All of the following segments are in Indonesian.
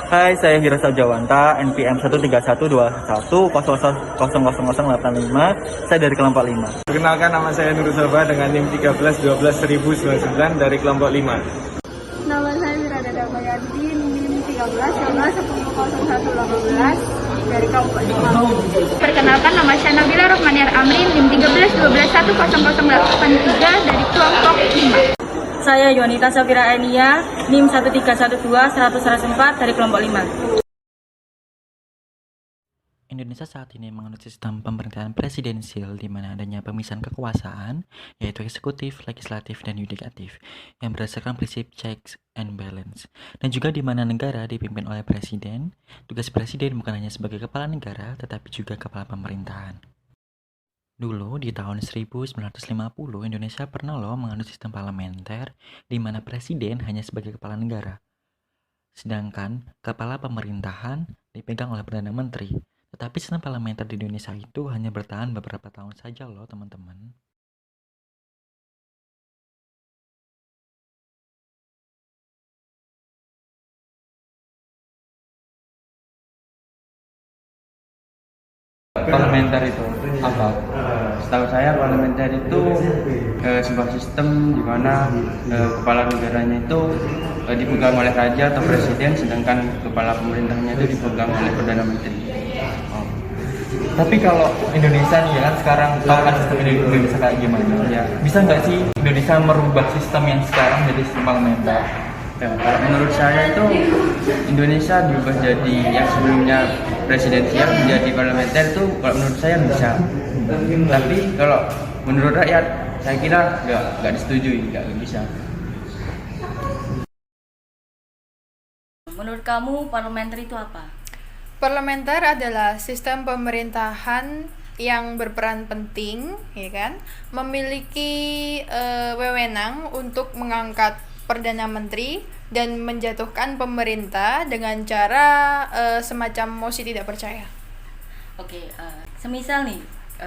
Hai, saya Hirasa Jawanta, NPM 13121000085. Saya dari kelompok 5. Perkenalkan, nama saya Nur Soba dengan NIM 13 dari kelompok 5. Nama saya Wirada Damayanti, NIM 13 dari kelompok 5. Perkenalkan, nama saya Nabila Rohmaniar Amrin, NIM 13 dari kelompok 5. Saya Yonita Safira Ainia, NIM 131210004 dari kelompok 5. Indonesia saat ini menganut sistem pemerintahan presidensial di mana adanya pemisahan kekuasaan, yaitu eksekutif, legislatif, dan yudikatif, yang berdasarkan prinsip checks and balance, dan juga di mana negara dipimpin oleh presiden. Tugas presiden bukan hanya sebagai kepala negara, tetapi juga kepala pemerintahan. Dulu di tahun 1950 Indonesia pernah menganut sistem parlementer di mana presiden hanya sebagai kepala negara. Sedangkan kepala pemerintahan dipegang oleh Perdana Menteri. Tetapi sistem parlementer di Indonesia itu hanya bertahan beberapa tahun saja teman-teman. Parlementer itu apa? Setahu saya parlementer itu sebuah sistem di mana kepala negaranya itu dipegang oleh raja atau presiden, sedangkan kepala pemerintahnya itu dipegang oleh Perdana Menteri. Tapi kalau Indonesia nih kan sekarang tahu kan sistem Indonesia kayak gimana? Ya. Bisa nggak sih Indonesia merubah sistem yang sekarang jadi sistem parlementer? Ya, kalau menurut saya itu Indonesia diubah jadi yang sebelumnya presidensial menjadi parlementer itu kalau menurut saya bisa. Tapi kalau menurut rakyat saya kira nggak disetujui, nggak bisa. Menurut kamu parlementer itu apa? Parlementer adalah sistem pemerintahan yang berperan penting, ya kan? Memiliki wewenang untuk mengangkat Perdana Menteri dan menjatuhkan pemerintah dengan cara semacam mosi tidak percaya. Oke, semisal nih,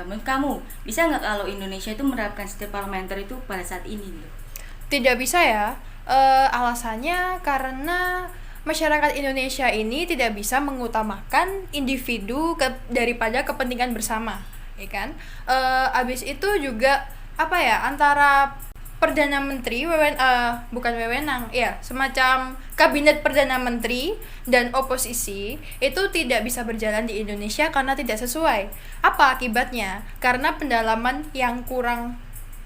menurut kamu bisa nggak kalau Indonesia itu menerapkan sistem parlementer itu pada saat ini? Tidak bisa ya, alasannya karena masyarakat Indonesia ini tidak bisa mengutamakan individu daripada kepentingan bersama, ya kan? Abis itu juga antara Perdana Menteri bukan wewenang, ya semacam kabinet Perdana Menteri dan oposisi itu tidak bisa berjalan di Indonesia karena tidak sesuai. Apa akibatnya? Karena pendalaman yang kurang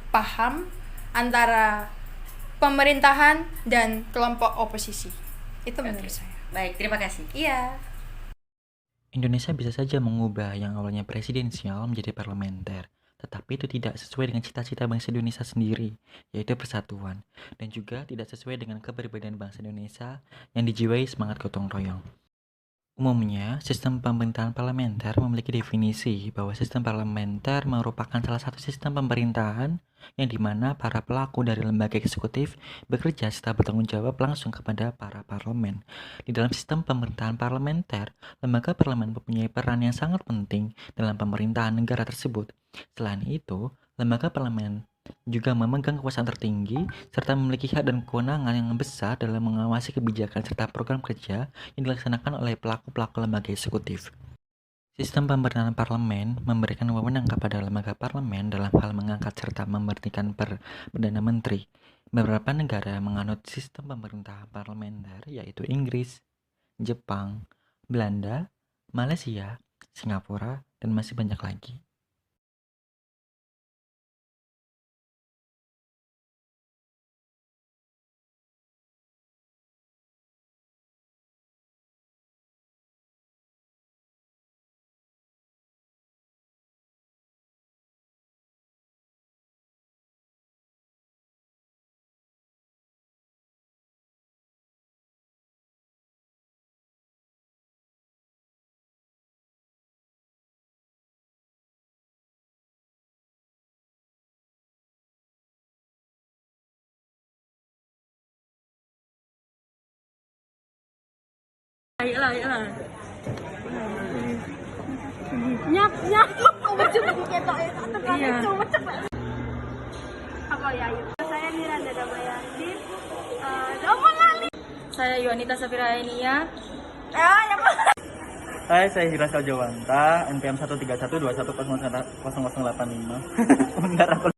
paham antara pemerintahan dan kelompok oposisi. Itu menurut saya. Baik, terima kasih. Iya. Indonesia bisa saja mengubah yang awalnya presidensial menjadi parlementer, tetapi itu tidak sesuai dengan cita-cita bangsa Indonesia sendiri, yaitu persatuan, dan juga tidak sesuai dengan keberbedaan bangsa Indonesia yang dijiwai semangat gotong royong. Umumnya, sistem pemerintahan parlementer memiliki definisi bahwa sistem parlementer merupakan salah satu sistem pemerintahan yang dimana para pelaku dari lembaga eksekutif bekerja serta bertanggung jawab langsung kepada para parlemen. Di dalam sistem pemerintahan parlementer, lembaga parlemen mempunyai peran yang sangat penting dalam pemerintahan negara tersebut. Selain itu, lembaga parlemen juga memegang kekuasaan tertinggi serta memiliki hak dan kewenangan yang besar dalam mengawasi kebijakan serta program kerja yang dilaksanakan oleh pelaku-pelaku lembaga eksekutif. Sistem pemerintahan parlemen memberikan wewenang kepada lembaga parlemen dalam hal mengangkat serta memberhentikan Perdana Menteri. Beberapa negara menganut sistem pemerintahan parlementer yaitu Inggris, Jepang, Belanda, Malaysia, Singapura, dan masih banyak lagi. Ayolah. Nyap. Iya. Apa ya? Saya Miranda Damayanti. Saya Yonita Safira Ainia, Hai, saya Hirasal Jawanta, NPM 131210085. Bentar aku